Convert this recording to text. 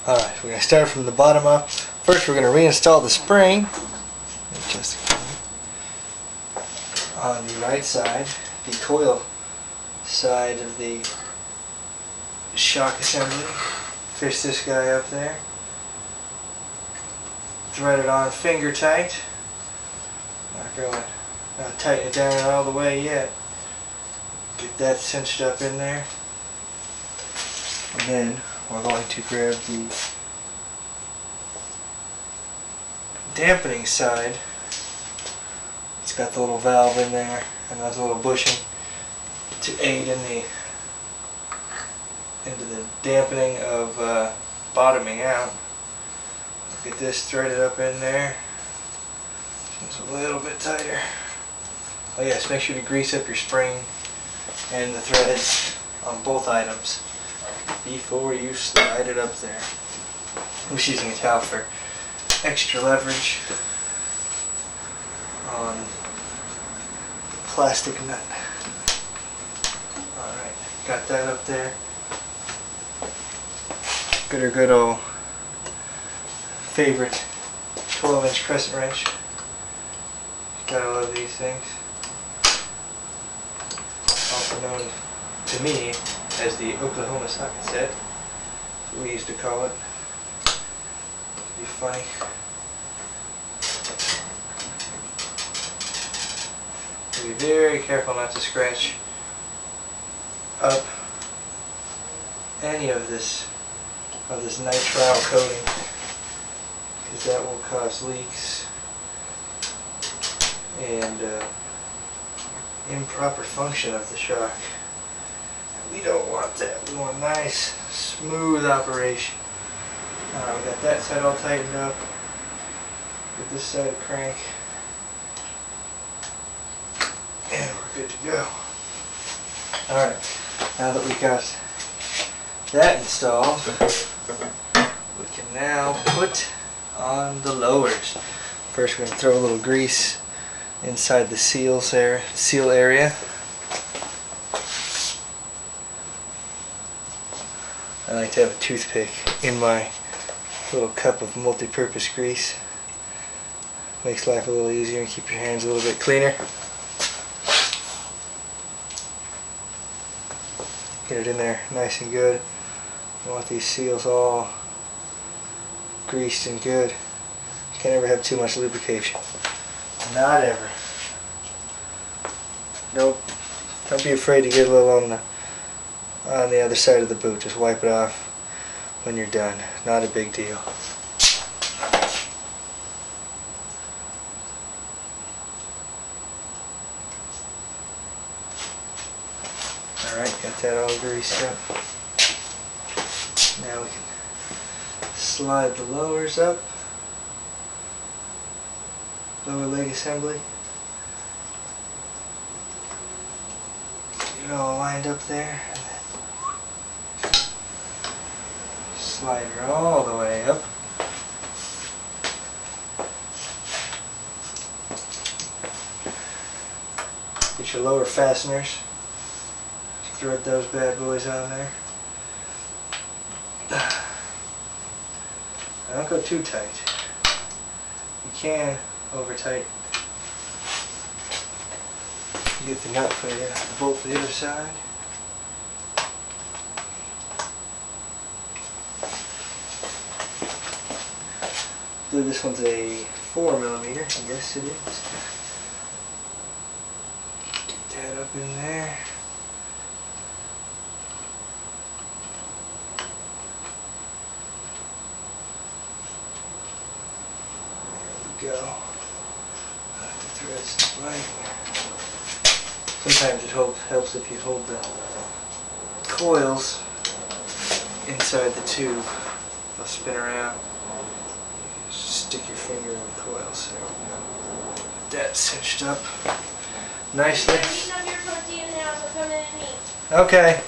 Alright, we're going to start from the bottom up. First we're going to reinstall the spring. Just on the right side, the coil side of the shock assembly. Fish this guy up there. Thread it on finger tight. Not tighten it down all the way yet. Get that cinched up in there. And then we're going to grab the dampening side. It's got the little valve in there and those little bushing to aid in into the dampening of bottoming out. Get this threaded up in there. It's a little bit tighter. Oh yes, make sure to grease up your spring and the threads on both items before you slide it up there. I'm just using a towel for extra leverage on the plastic nut. Alright, got that up there. Good old favorite 12-inch crescent wrench. Gotta love these things. Also known to me as the Oklahoma socket set. That's what we used to call it. It'd be funny. Be very careful not to scratch up any of this nitrile coating, because that will cause leaks and improper function of the shock. We don't want that. We want nice, smooth operation. Alright, we got that side all tightened up. Get this side of crank. And we're good to go. Alright, now that we got that installed, we can now put on the lowers. First we're going to throw a little grease inside the seal area. I like to have a toothpick in my little cup of multi-purpose grease. Makes life a little easier and keep your hands a little bit cleaner. Get it in there nice and good. You want these seals all greased and good. Can't ever have too much lubrication. Not ever. Nope. Don't be afraid to get a little on the other side of the boot. Just wipe it off when you're done. Not a big deal. Alright, got that all greased up. Now we can slide the lowers up. Lower leg assembly. Get it all lined up there. Slide her all the way up. Get your lower fasteners. Thread those bad boys on there. Don't go too tight. You can over tight. You get the nut for the bolt for the other side. I believe this one's a 4mm. Yes, it is. Get that up in there. There we go. The threads right. Sometimes it helps if you hold the coils inside the tube. They'll spin around. Just stick your finger in the coils. There we go. That's cinched up nicely. I need your protein now, so come in and eat. Okay.